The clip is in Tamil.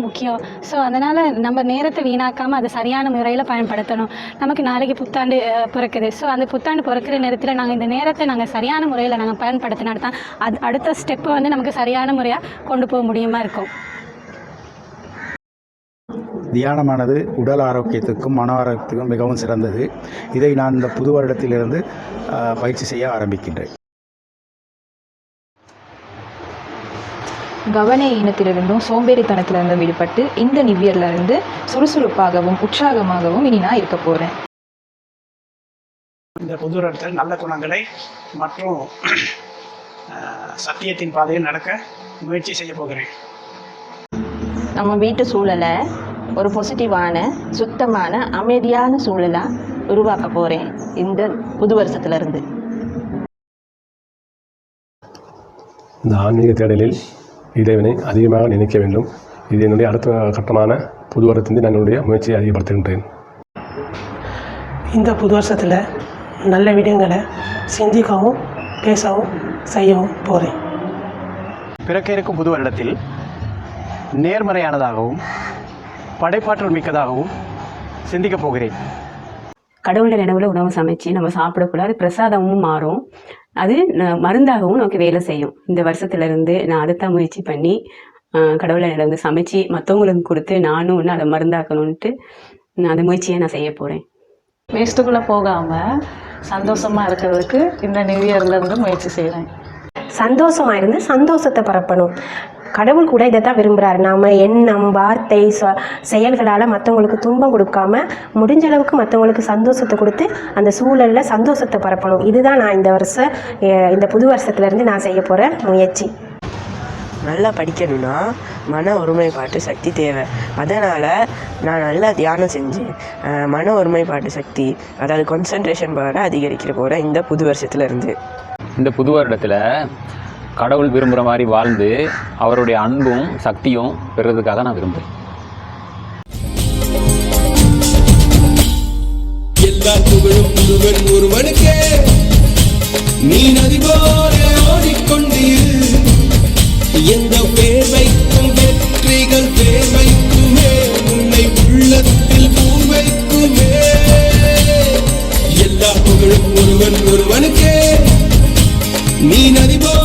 முக்கியம். ஸோ அதனால் நம்ம நேரத்தை வீணாக்காமல் அதை சரியான முறையில் பயன்படுத்தணும். நமக்கு நாளைக்கு புத்தாண்டு பிறக்குது. ஸோ அந்த புத்தாண்டு பிறக்கிற நேரத்தில் நாங்கள் இந்த நேரத்தை நாங்கள் சரியான முறையில் நாங்கள் பயன்படுத்தினா தான் அடுத்த ஸ்டெப்பை வந்து நமக்கு சரியான முறையாக கொண்டு போக முடியுமா இருக்கும். தியானமானது உடல் ஆரோக்கியத்துக்கும் மன ஆரோக்கியத்துக்கும் மிகவும் சிறந்தது. இதை நான் இந்த புது வருடத்திலிருந்து பயிற்சி செய்ய ஆரம்பிக்கின்றேன். கவன ஈனத்திலிருந்தும் சோம்பேறித்தனத்திலிருந்தும் விடுபட்டு இந்த நிவ்யர்லேருந்து சுறுசுறுப்பாகவும் உற்சாகமாகவும் இனி நான் இருக்க போகிறேன். இந்த புது வருடத்தில் நல்ல குணங்களை மற்றும் சத்தியத்தின் பாதையில் நடக்க முயற்சி செய்ய போகிறேன். நம்ம வீட்டு சூழலை ஒரு பாசிட்டிவான சுத்தமான அமைதியான சூழலாக உருவாக்க போகிறேன் இந்த புது வருஷத்துலேருந்து. இந்த ஆன்மீக தேடலில் இறைவனை அதிகமாக நினைக்க வேண்டும். இது என்னுடைய அடுத்த கட்டமான புது வருடத்திலிருந்து நான் என்னுடைய முயற்சியை அதிகப்படுத்துகின்றேன். இந்த புது வருஷத்தில் நல்ல விடயங்களை சிந்திக்கவும் பேசவும் செய்யவும் போகிறேன். பிறக்க இருக்கும் புது வருடத்தில் நேர்மறையானதாகவும் படைப்பாற்றல் மிக்கதாகவும் சிந்திக்கப் போகிறேன். கடவுளோட நினைவில் உணவு சமைச்சு நம்ம சாப்பிடக்கூடாது. அது பிரசாதமும் மாறும். அது மருந்தாகவும் நமக்கு வேலை செய்யும். இந்த வருஷத்துலேருந்து நான் அடுத்த முயற்சி பண்ணி கடவுளை நினைவு சமைச்சு மற்றவங்களுக்கு கொடுத்து நானும் ஒன்று அதை மருந்தாக்கணுன்ட்டு நான் அந்த முயற்சியை நான் செய்ய போகிறேன். வேஸ்ட்டுக்குள்ளே போகாமல் சந்தோஷமாக இருக்கிறதுக்கு இந்த நியூ இயர்லேருந்து முயற்சி செய்கிறேன். சந்தோஷமாக இருந்து சந்தோஷத்தை பரப்பணும். கடவுள் கூட இதை தான் விரும்புகிறார். நாம் எண்ணம் வார்த்தை செயல்களால் மற்றவங்களுக்கு துன்பம் கொடுக்காம முடிஞ்ச அளவுக்கு மற்றவங்களுக்கு சந்தோஷத்தை கொடுத்து அந்த சூழலில் சந்தோஷத்தை பரப்பணும். இதுதான் நான் இந்த புது வருஷத்துலேருந்து நான் செய்ய போகிற முயற்சி. நல்லா படிக்கணும்னா மன ஒருமைப்பாட்டு சக்தி தேவை. அதனால் நான் நல்லா தியானம் செஞ்சு மன ஒருமைப்பாட்டு சக்தி, அதாவது கான்சன்ட்ரேஷன் பவரை அதிகரிக்கிற போகிறேன் இந்த புது வருஷத்துலேருந்து. இந்த புது வருடத்தில் கடவுள் விரும்புகிற மாதிரி வாழ்ந்து அவருடைய அன்பும் சக்தியும் பெறுறதுக்காக நான் விரும்புகிறேன். எல்லா புகழும் முருகன் ஒருவனுக்கே, நீ நதி போல ஓடிக்கொண்டீர். எந்த பேர் வைக்கும் வெற்றிகள் பேர் வைக்குமே, உன்னை உள்ளத்தில் பூ வைக்குமே. எல்லா புகழும் ஒருவனுக்கே, நீ நதி போல